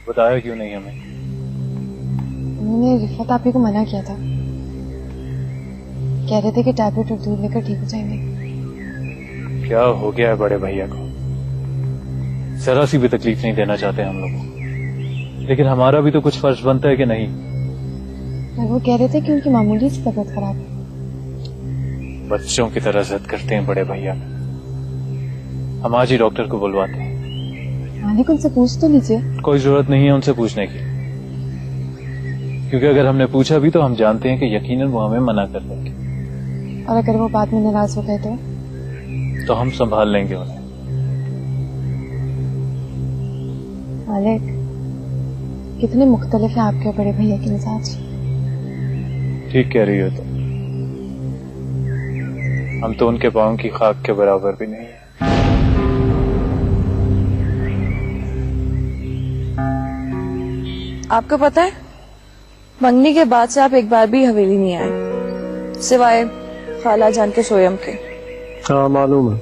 बताया क्यों नहीं हमें? उन्होंने रिफत आपी को मना किया था, कह रहे थे कि टैबलेट और दूध लेकर ठीक हो जाएंगे। क्या हो गया है बड़े भैया को? जरा सी भी तकलीफ नहीं देना चाहते हम लोगों को, लेकिन हमारा भी तो कुछ फर्ज बनता है कि नहीं? और वो कह रहे थे कि उनकी मामूली सी तबीयत खराब है। बच्चों की तरह जिद करते हैं बड़े भैया। हम आज ही डॉक्टर को बुलवाते हैं। मालिक उनसे पूछ तो लीजिए। कोई जरूरत नहीं है उनसे पूछने की, क्योंकि अगर हमने पूछा भी तो हम जानते हैं कि यकीनन वो हमें मना कर देंगे। और अगर वो बाद में नाराज हो गए तो हम संभाल लेंगे उन्हें। मालिक, कितने मुख्तलिफ है आपके और बड़े भैया के मिजाज। ठीक कह रही हो तुम। हम तो उनके पाँव की खाक के बराबर भी नहीं है। आपको पता है, मंगनी के बाद से आप एक बार भी हवेली नहीं आए, सिवाय खाला जान के सोयम के। हाँ मालूम है,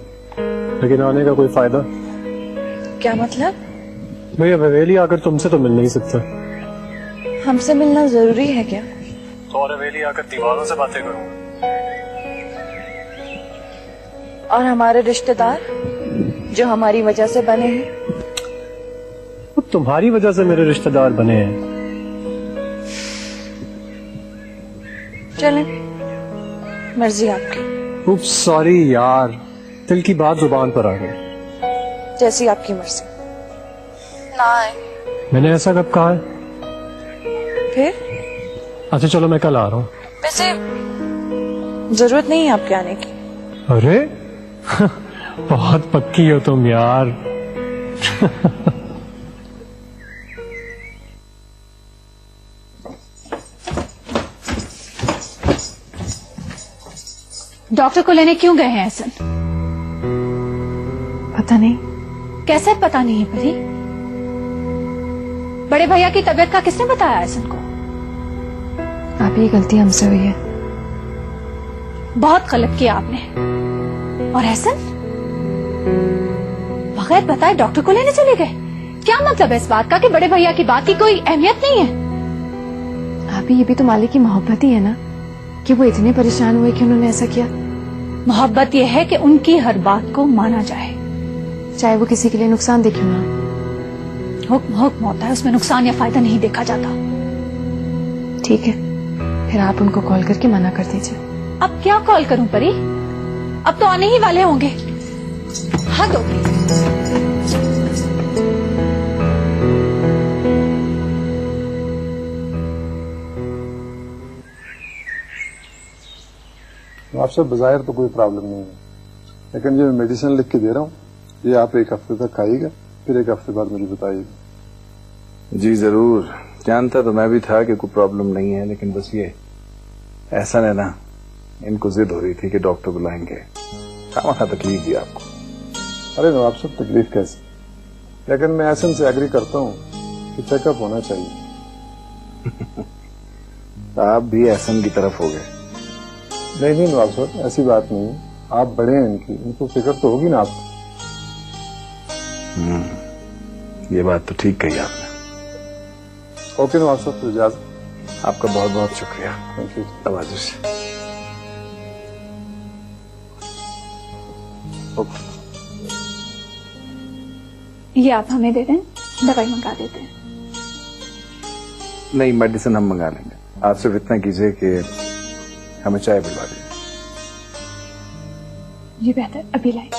लेकिन आने का कोई फायदा? क्या मतलब? भैया हवेली आकर तुमसे तो मिल नहीं सकता। हमसे मिलना जरूरी है क्या? तो और हवेली आकर दीवारों से बातें करूंगा। और हमारे रिश्तेदार जो हमारी वजह से बने हैं? वो तुम्हारी वजह से मेरे रिश्तेदार बने हैं। चलें, मर्जी आपकी। उप्स सॉरी यार, दिल की बात जुबान पर आ गई। जैसी आपकी मर्जी। ना आए। मैंने ऐसा कब कहा है? फिर अच्छा चलो मैं कल आ रहा हूँ। वैसे जरूरत नहीं है आपके आने की। अरे बहुत पक्की हो तुम यार। डॉक्टर को लेने क्यों गए हैं एहसन? पता नहीं। कैसे पता नहीं है परी? बड़े भैया की तबीयत का किसने बताया एहसन को? आप ही गलती हमसे हुई है। बहुत गलत किया आपने। और एहसन बगैर बताए डॉक्टर को लेने चले गए? क्या मतलब है इस बात का कि बड़े भैया की बात की कोई अहमियत नहीं है? आप ही, ये भी तो मालिक की मोहब्बत ही है ना, कि वो इतने परेशान हुए कि उन्होंने ऐसा किया। मोहब्बत यह है कि उनकी हर बात को माना जाए, चाहे वो किसी के लिए नुकसान दे क्यों ना। हुक्म हुक्म होता है, उसमें नुकसान या फायदा नहीं देखा जाता। ठीक है, फिर आप उनको कॉल करके मना कर दीजिए। अब क्या कॉल करूं परी? अब तो आने ही वाले होंगे। हद हो गई। आपसे बजायर तो कोई प्रॉब्लम नहीं है, लेकिन जो मेडिसिन लिख के दे रहा हूँ ये आप एक हफ्ते तक खाइएगा, फिर एक हफ्ते बाद मुझे बताइएगा। जी जरूर, जानता तो मैं भी था कि कोई प्रॉब्लम नहीं है, लेकिन बस ये ऐसा है ना, इनको जिद हो रही थी कि डॉक्टर बुलाएंगे। खामा तकलीफ दी आपको। अरे नवाब साहब तकलीफ कैसे, लेकिन मैं ऐसे से एग्री करता हूँ कि चेकअप होना चाहिए। आप भी एहसन की तरफ हो गए। नहीं नवाब साहब, ऐसी बात नहीं है, आप बड़े हैं इनकी, इनको फिक्र तो होगी ना आपको। ये बात तो ठीक कही आपने। ओके नवाब साहब, तो इजाजत। आपका बहुत बहुत शुक्रिया। Thank you. तवज्जो से। ये आप हमें दे दें, दवाई मंगा देते हैं। नहीं, मेडिसिन हम मंगा लेंगे। आप सिर्फ इतना कीजिए कि हमें चाय पिलवा दीजिए। ये बेहतर, अभी लाए।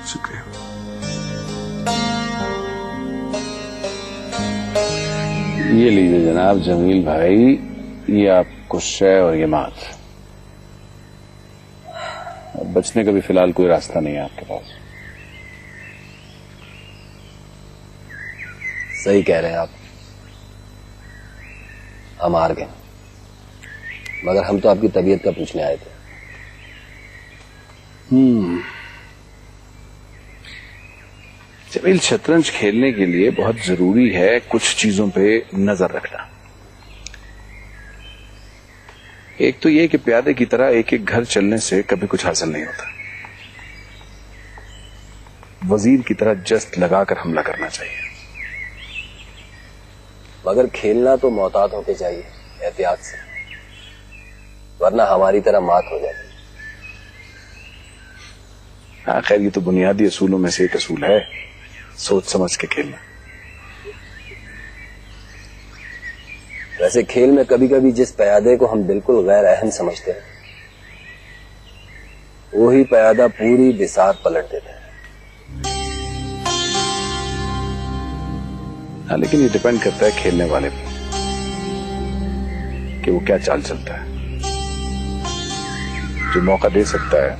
शुक्रिया। ये लीजिए जनाब जमील भाई, ये आपको शय और ये मात। अब बचने का भी फिलहाल कोई रास्ता नहीं है आपके पास। सही कह रहे हैं आप, हम हार गए, मगर हम तो आपकी तबीयत का पूछने आए थे। जमील, शतरंज खेलने के लिए बहुत जरूरी है कुछ चीजों पे नजर रखना। एक तो ये कि प्यादे की तरह एक एक घर चलने से कभी कुछ हासिल नहीं होता। वजीर की तरह जस्त लगाकर हमला करना चाहिए। मगर खेलना तो मोहतात होके चाहिए, एहतियात से, वरना हमारी तरह मात हो जाती। हाँ खैर, ये तो बुनियादी असूलों में से एक असूल है, सोच समझ के खेलना। वैसे खेल में कभी कभी जिस प्यादे को हम बिल्कुल गैर अहम समझते हैं, वही प्यादा पूरी बिसात पलट देता है। हाँ, लेकिन ये डिपेंड करता है खेलने वाले पर कि वो क्या चाल चलता है। जो मौका दे सकता है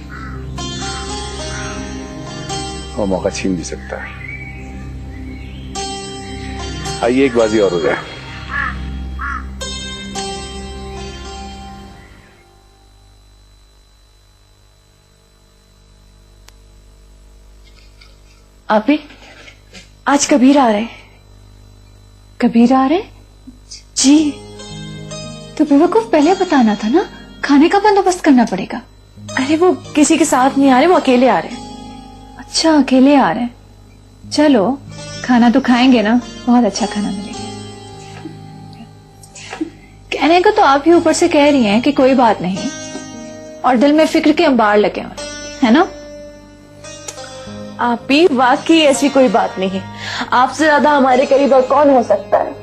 वो मौका छीन भी सकता है। आइए एक बाजी और हो जाए। अभी आज कबीर आ रहे। कबीर आ रहे? जी। तो बेवकूफ पहले बताना था ना, खाने का बंदोबस्त करना पड़ेगा। अरे वो किसी के साथ नहीं आ रहे, वो अकेले आ रहे। अच्छा, अकेले आ रहे हैं। चलो खाना तो खाएंगे ना, बहुत अच्छा खाना मिलेगा। कहने को तो आप ही ऊपर से कह रही हैं कि कोई बात नहीं, और दिल में फिक्र के अंबार लगे हुए, है ना? आप भी वाकई ऐसी कोई बात नहीं है। आपसे ज्यादा हमारे करीब और कौन हो सकता है?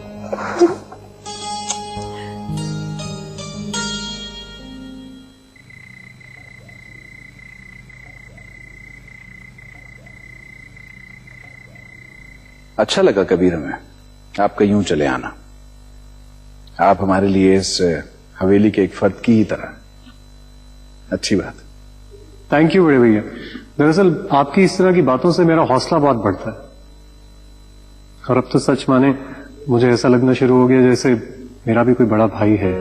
अच्छा लगा कबीर हमें आपका यूं चले आना। आप हमारे लिए इस हवेली के एक फर्द की ही तरह। अच्छी बात। थैंक यू बड़े भैया। दरअसल आपकी इस तरह की बातों से मेरा हौसला बहुत बढ़ता है, और अब तो सच माने मुझे ऐसा लगना शुरू हो गया जैसे मेरा भी कोई बड़ा भाई है।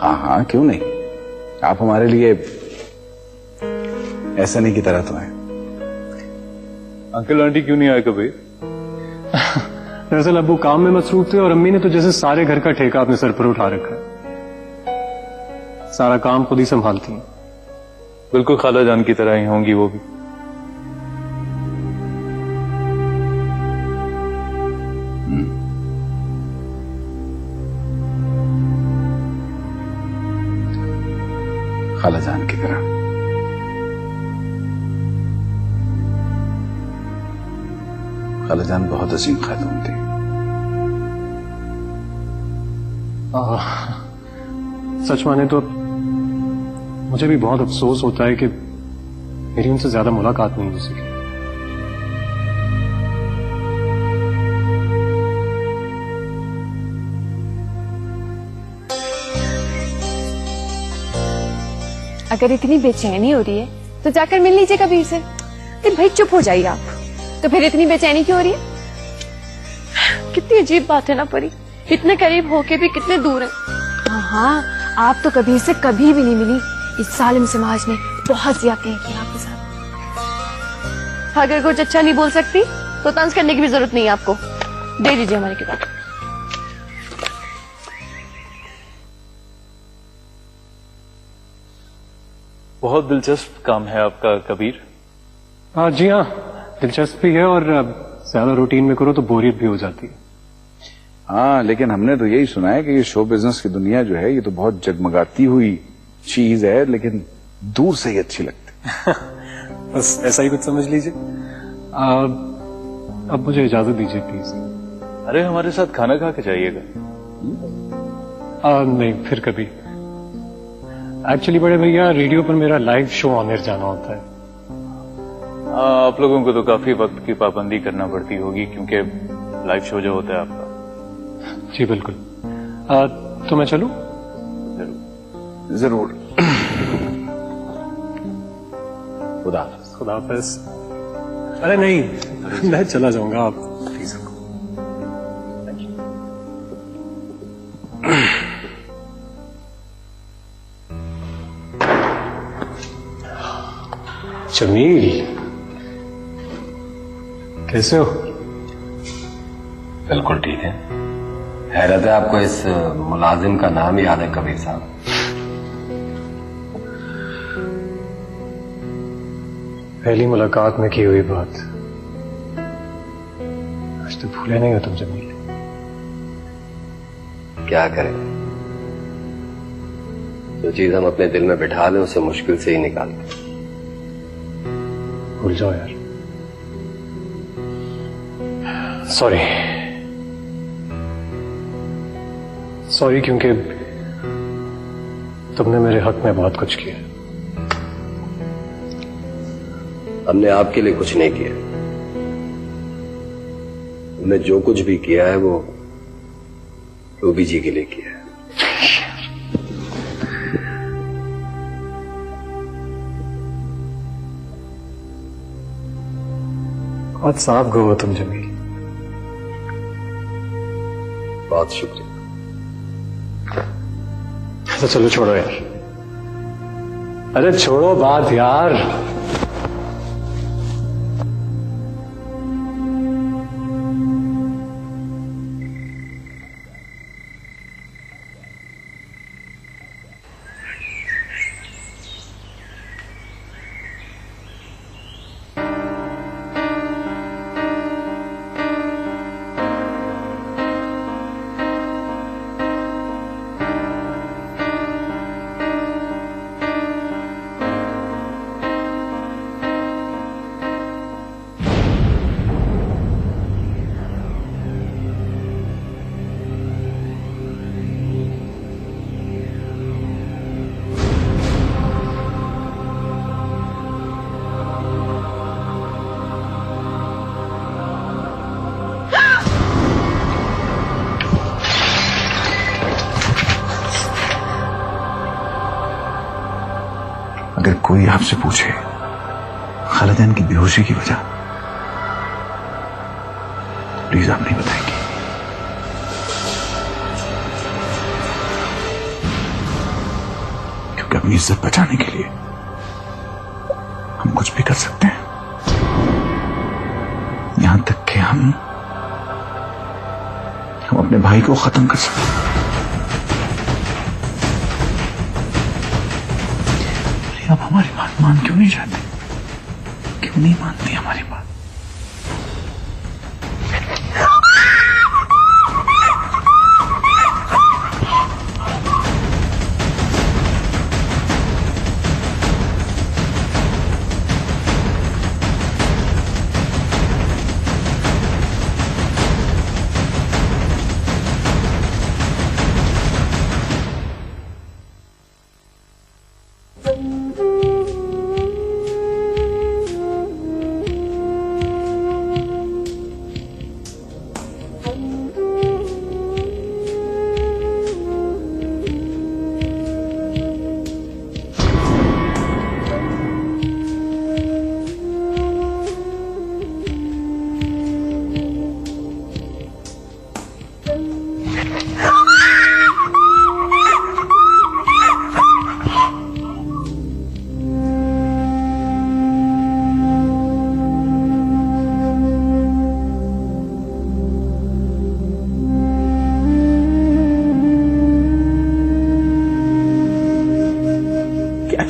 हाँ हाँ, क्यों नहीं। आप हमारे लिए ऐसा नहीं की तरह तो हैं। अंकल आंटी क्यों नहीं आए कभी? दरअसल अब्बू काम में मसरूफ थे, और अम्मी ने तो जैसे सारे घर का ठेका अपने सर पर उठा रखा है। सारा काम खुद ही संभालती हैं। बिल्कुल खाला जान की तरह ही होंगी वो भी। खाला जान की तरह। खाला जान बहुत अजीम खातून थी। सच माने तो मुझे भी बहुत अफसोस होता है कि मेरी उनसे ज्यादा मुलाकात नहीं हो सकी। अगर इतनी बेचैनी हो रही है तो जाकर मिल लीजिए कबीर से। अरे भाई चुप हो जाइए आप। तो फिर इतनी बेचैनी क्यों हो रही है? कितनी अजीब बात है ना परी, इतने करीब होके भी कितने दूर है। हाँ, आप तो कबीर से कभी भी नहीं मिली। इस सालिम समाज ने बहुत ज्यादतियां की आपके साथ। अगर कुछ अच्छा नहीं बोल सकती तो तंज करने की भी जरूरत नहीं है आपको। दे दीजिए हमारी किताब। बहुत दिलचस्प काम है आपका कबीर। हाँ जी हाँ, दिलचस्प भी है, और ज्यादा रूटीन में करो तो बोरियत भी हो जाती है। हाँ, लेकिन हमने तो यही सुना है कि ये शो बिजनेस की दुनिया जो है ये तो बहुत जगमगाती हुई चीज है, लेकिन दूर से ही अच्छी लगती है। बस ऐसा ही कुछ समझ लीजिए। अब मुझे इजाजत दीजिए प्लीज। अरे हमारे साथ खाना खा के जाइएगा। नहीं, फिर कभी। एक्चुअली बड़े भैया, रेडियो पर मेरा लाइव शो ऑन एयर जाना होता है। आप लोगों को तो काफी वक्त की पाबंदी करना पड़ती होगी, क्योंकि लाइव शो जो होता है आपका। जी बिल्कुल। तो मैं चलूं? जरूर। खुदा खुदा हाफिज। अरे नहीं, मैं चला जाऊंगा, आप प्लीज। जमील, कैसे हो? बिल्कुल ठीक है। हैरत है आपको इस मुलाजिम का नाम याद है कबीर साहब। पहली मुलाकात में की हुई बात आज तो भूले नहीं हो तुम जमील। क्या करें, जो चीज हम अपने दिल में बिठा लें उसे मुश्किल से ही निकालते। भूल जाओ यार। सॉरी सॉरी, क्योंकि तुमने मेरे हक में बहुत कुछ किया। हमने आपके लिए कुछ नहीं किया, हमने जो कुछ भी किया है वो रूबी जी के लिए किया है। बहुत साफ गो हो तुम जमील। बहुत शुक्रिया। तो चलो छोड़ो यार, अरे छोड़ो बात यार। अगर कोई आपसे पूछे खालिदान की बेहोशी की वजह, प्लीज आप नहीं बताएंगे, क्योंकि अपनी इज्जत बचाने के लिए हम कुछ भी कर सकते हैं, यहां तक कि हम अपने भाई को खत्म कर सकते हैं। आप हमारी बात मान क्यों नहीं जाते? क्यों नहीं मानती हमारी बात?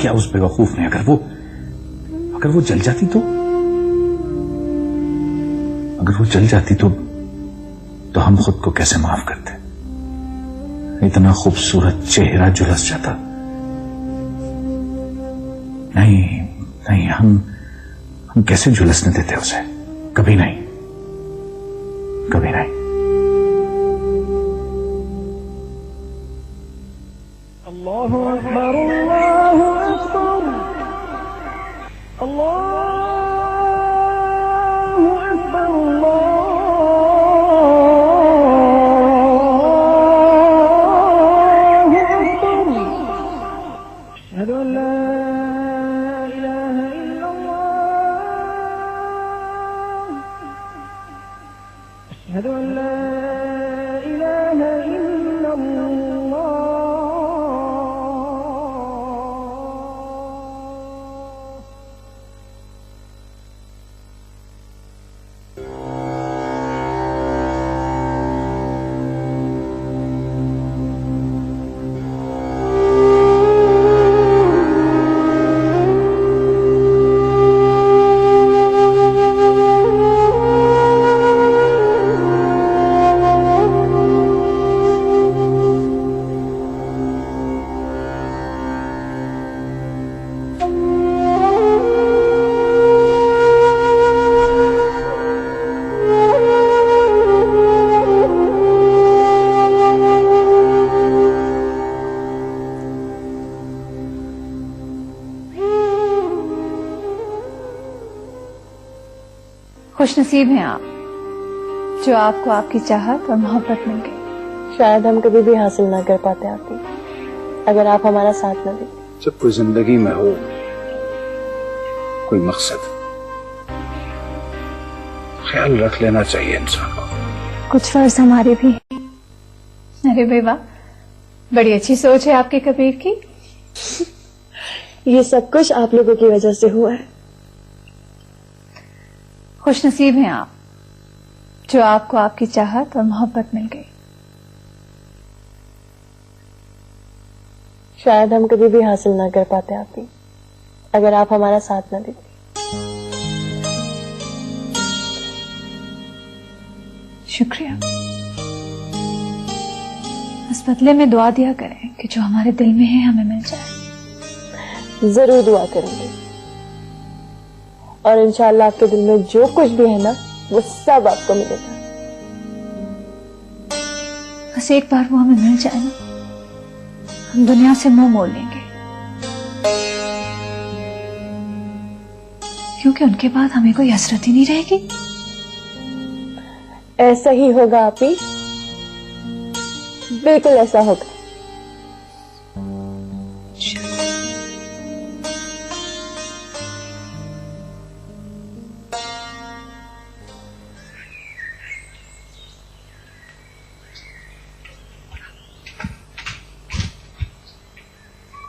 क्या उस बेवकूफ ने अगर वो जल जाती तो हम खुद को कैसे माफ करते? इतना खूबसूरत चेहरा झुलस जाता। नहीं, हम कैसे झुलसने देते उसे? कभी नहीं, कभी नहीं। अल्लाहु अकबर, अल्लाहु अकबर, अल्लाहु अकबर, अल्लाहु अकबर। अशहदु अन ला इलाहा इल्लल्लाह, अशहदु अन ला इलाहा इल्लल्लाह। खुश नसीब हैं आप जो आपको आपकी चाहत और मोहब्बत मिल गई। शायद हम कभी भी हासिल ना कर पाते आप ही, अगर आप हमारा साथ न देते। जब कोई जिंदगी में हो, कोई मकसद, ख्याल रख लेना चाहिए इंसान को। कुछ फर्ज हमारे भी हैं। अरे भाई वाह, बड़ी अच्छी सोच है आपके कबीर की। ये सब कुछ आप लोगों की वजह से हुआ है। खुश नसीब हैं आप जो आपको आपकी चाहत और मोहब्बत मिल गई। शायद हम कभी भी हासिल ना कर पाते आप ही, अगर आप हमारा साथ न देते। शुक्रिया। इस बदले में दुआ दिया करें कि जो हमारे दिल में है हमें मिल जाए। जरूर दुआ करेंगे, और इंशाल्लाह आपके दिल में जो कुछ भी है ना, वो सब आपको मिलेगा। बस एक बार वो हमें मिल जाए ना, हम दुनिया से मुंह मोड़ लेंगे, क्योंकि उनके बाद हमें कोई हसरत ही नहीं रहेगी। ऐसा ही होगा आप ही, बिल्कुल ऐसा होगा।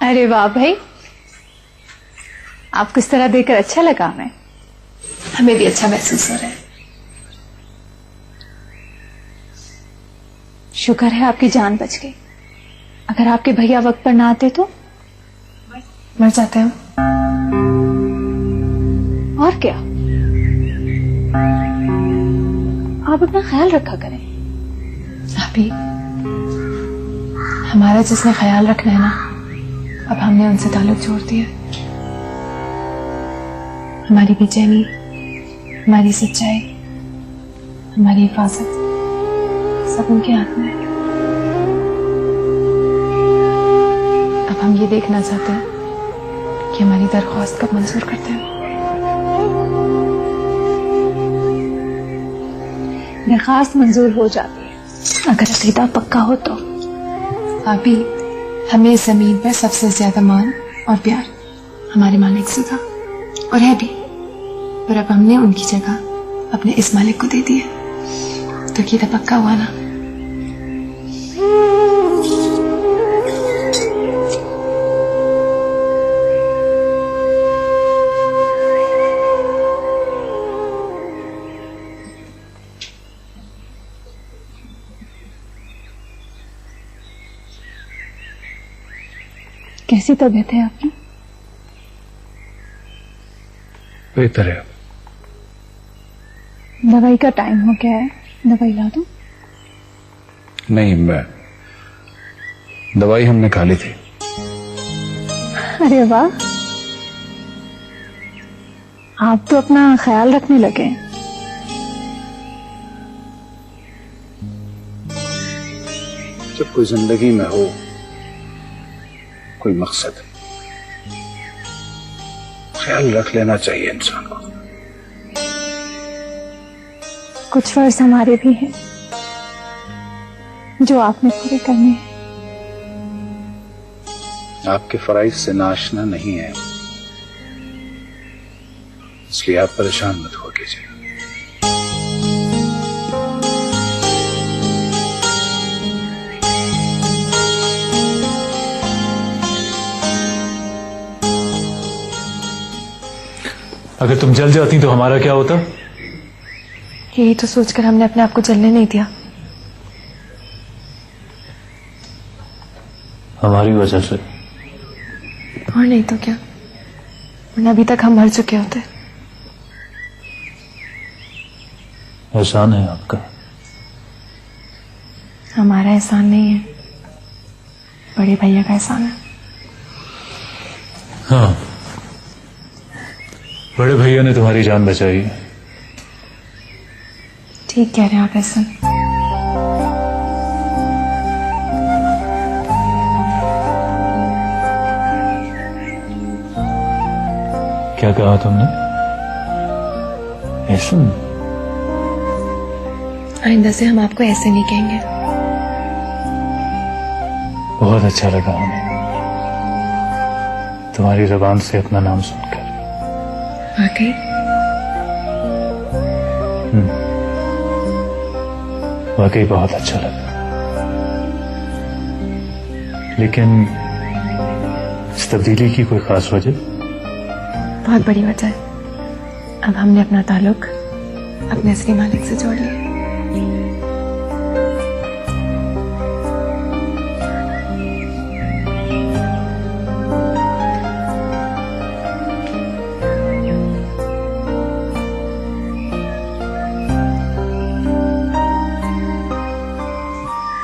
अरे वाह भाई, आपको इस तरह देखकर अच्छा लगा। हमें भी अच्छा महसूस हो रहा है। शुक्र है आपकी जान बच गई। अगर आपके भैया वक्त पर ना आते तो मर जाते हम। और क्या, आप अपना ख्याल रखा करें। अभी हमारा जिसने ख्याल रखना है ना, अब हमने उनसे ताल्लुक छोड़ दिया। हमारी बेचैनी, हमारी सच्चाई, हमारी हिफाजत सब उनके हाथ में है। अब हम ये देखना चाहते हैं कि हमारी दरख्वास्त कब मंजूर करते हैं। दरख्वास्त मंजूर हो जाती है अगर अकीदा पक्का हो तो। अभी हमें जमीन पर सबसे ज्यादा मान और प्यार हमारे मालिक से था, और है भी, पर अब हमने उनकी जगह अपने इस मालिक को दे दी है, तो अकीदा पक्का हुआ ना। कैसी तबीयत है आपकी? बेहतर है। दवाई का टाइम हो गया है, दवाई ला दूं? नहीं, मैं दवाई हमने खा ली थी। अरे वाह, आप तो अपना ख्याल रखने लगे हैं। जब कोई जिंदगी में हो, कोई मकसद, ख्याल रख लेना चाहिए इंसान को। कुछ फर्ज हमारे भी हैं जो आपने पूरे करने हैं। आपके फराइज से नाशना नहीं है, इसलिए आप परेशान मत हो कीजिए। अगर तुम जल जाती तो हमारा क्या होता? यही तो सोचकर हमने अपने आप को जलने नहीं दिया। हमारी वजह से। और नहीं तो क्या, वरना अभी तक हम मर चुके होते। एहसान है आपका। हमारा एहसान नहीं है, बड़े भैया का एहसान है। हाँ, बड़े भैया ने तुम्हारी जान बचाई। ठीक कह रहे हैं आप एहसान। क्या कहा तुमने? एहसान? आइंदा से हम आपको ऐसे नहीं कहेंगे। बहुत अच्छा लगा हमें तुम्हारी जुबान से अपना नाम सुनकर। वाकई वाकई बहुत अच्छा लगा। लेकिन इस तब्दीली की कोई खास वजह? बहुत बड़ी वजह है। अब हमने अपना ताल्लुक अपने असली मालिक से जोड़ लिया।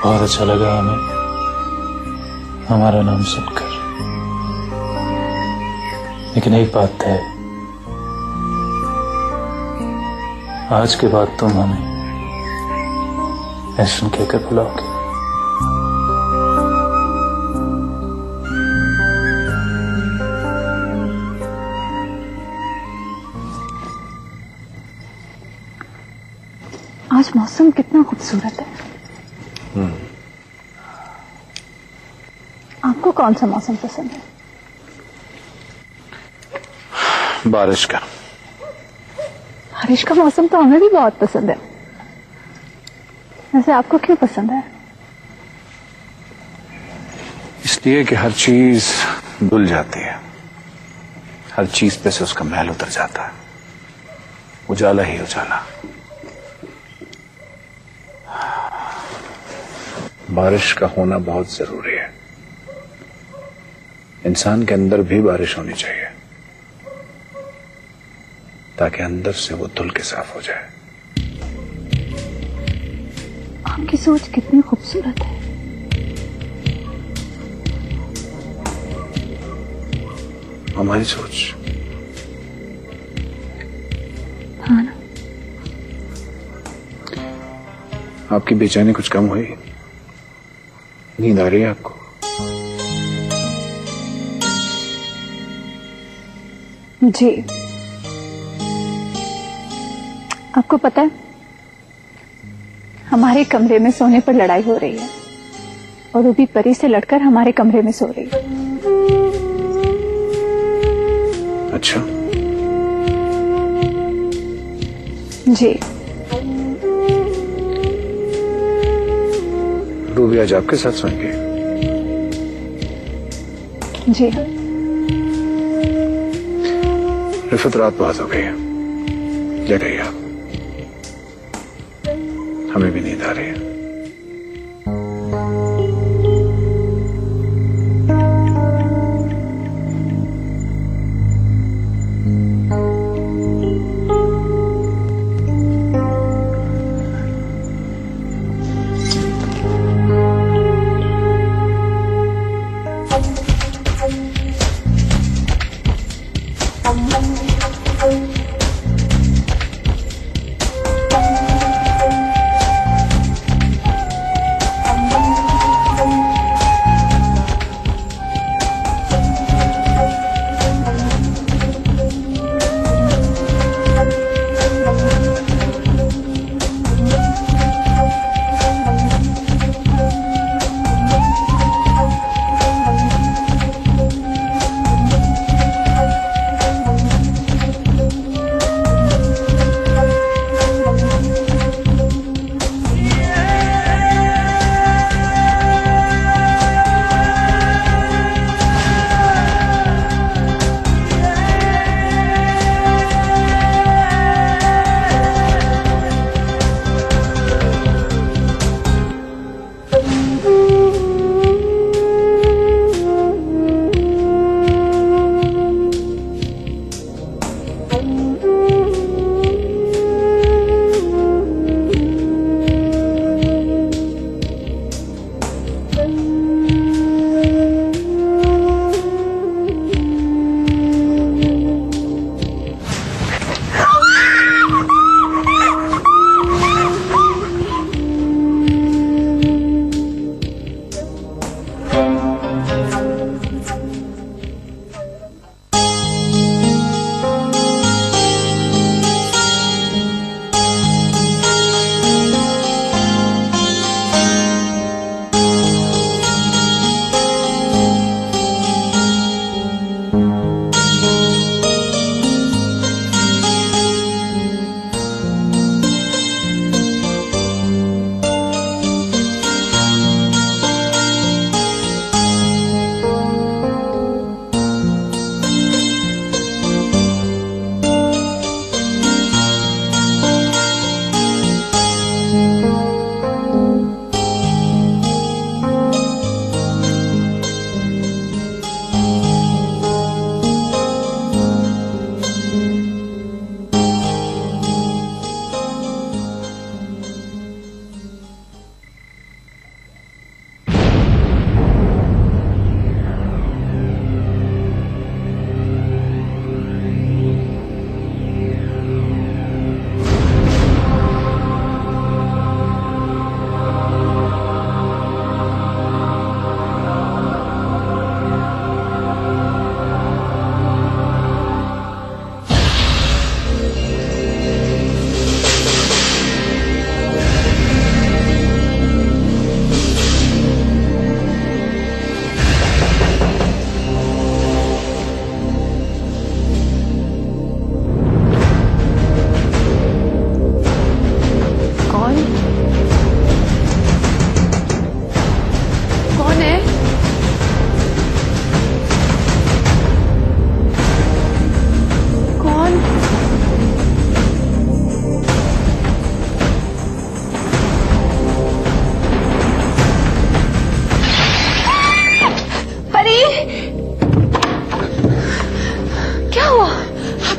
बहुत अच्छा लगा हमें हमारा नाम सुनकर। लेकिन एक बात है, आज के बाद तुम हमें ऐशन कहकर बुलाओगे। आज मौसम कितना खूबसूरत है। आपको कौन सा मौसम पसंद है? बारिश का। बारिश का मौसम तो हमें भी बहुत पसंद है। वैसे आपको क्यों पसंद है? इसलिए कि हर चीज धुल जाती है, हर चीज पे से उसका मैल उतर जाता है, उजाला ही उजाला। बारिश का होना बहुत जरूरी है। इंसान के अंदर भी बारिश होनी चाहिए ताकि अंदर से वो धुल के साफ हो जाए। आपकी सोच कितनी खूबसूरत है। हमारी सोच? हाँ ना। आपकी बेचैनी कुछ कम हुई? नींद आ रही है आपको? जी। आपको पता है हमारे कमरे में सोने पर लड़ाई हो रही है और वो भी परी से लड़कर हमारे कमरे में सो रही है। अच्छा। जी। रूबी आज आपके साथ सोएंगे? जी हाँ। रिफत, रात बहुत हो गई है, ले गई आप। हमें भी नींद आ रही है।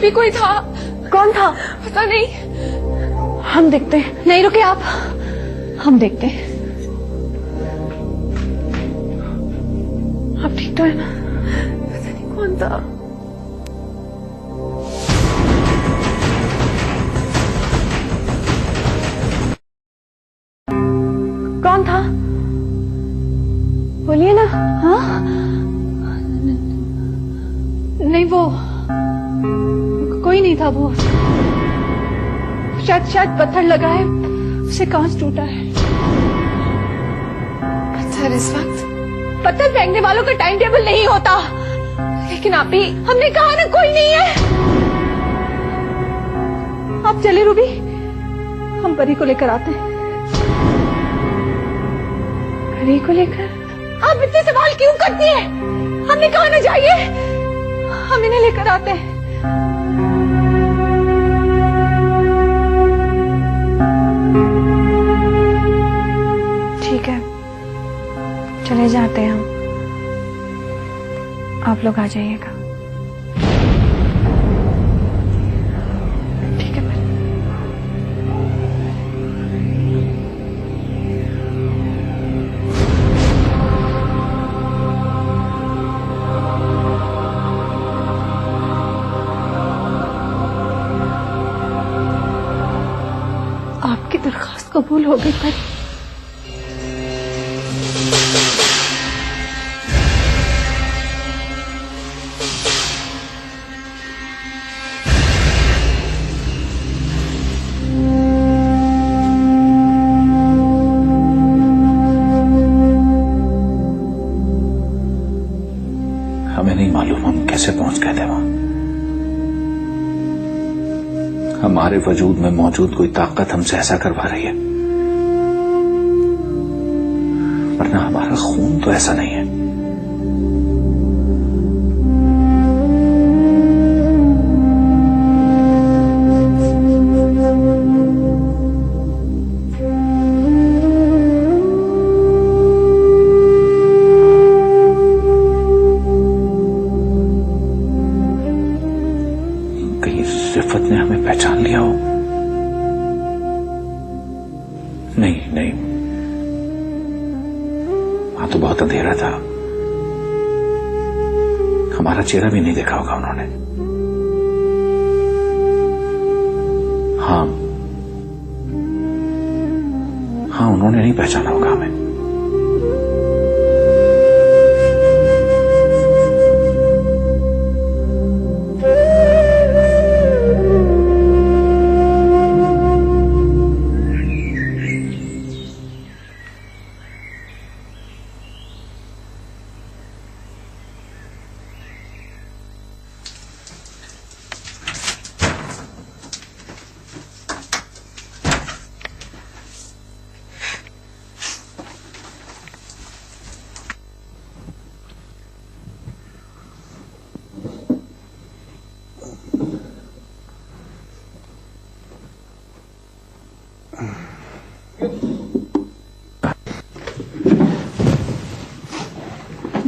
भी कोई था। कौन था? पता नहीं। हम देखते हैं। नहीं रुके आप, हम देखते हैं। आप ठीक तो है ना? पता नहीं कौन था। कौन था? बोलिए ना। हाँ? नहीं वो कोई नहीं था। वो शायद पत्थर लगा है, उसे कांच टूटा है। पत्थर इस वक्त? पत्थर फेंकने वालों का टाइम टेबल नहीं होता। लेकिन आप ही, हमने कहा ना कोई नहीं है। आप चले रूबी, हम परी को लेकर आते हैं। परी को लेकर? आप इतने सवाल क्यों करती हैं? हमने कहा ना जाइए, हम इन्हें लेकर आते हैं। ठीक है, चले जाते हैं हम। आप लोग आ जाइएगा। ठीक है परी। आपकी दरख्वास्त कबूल हो गई परी। हमें नहीं मालूम हम कैसे पहुंच गए थे वहां। हमारे वजूद में मौजूद कोई ताकत हमसे ऐसा करवा रही है, वरना हमारा खून तो ऐसा नहीं है। कहीं रिफत ने हमें पहचान लिया हो? नहीं, वहां तो बहुत अंधेरा था, हमारा चेहरा भी नहीं देखा होगा उन्होंने। हाँ, उन्होंने नहीं पहचाना होगा हमें।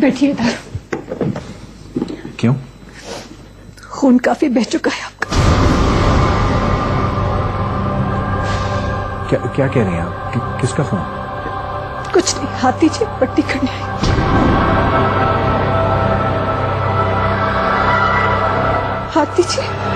बैठिए इधर। क्यों? खून काफी बह चुका है आपका। क्या कह रही हैं आप? किसका खून? कुछ नहीं, हाथ दीजिए, पट्टी करने आई। हाथ दीजिए।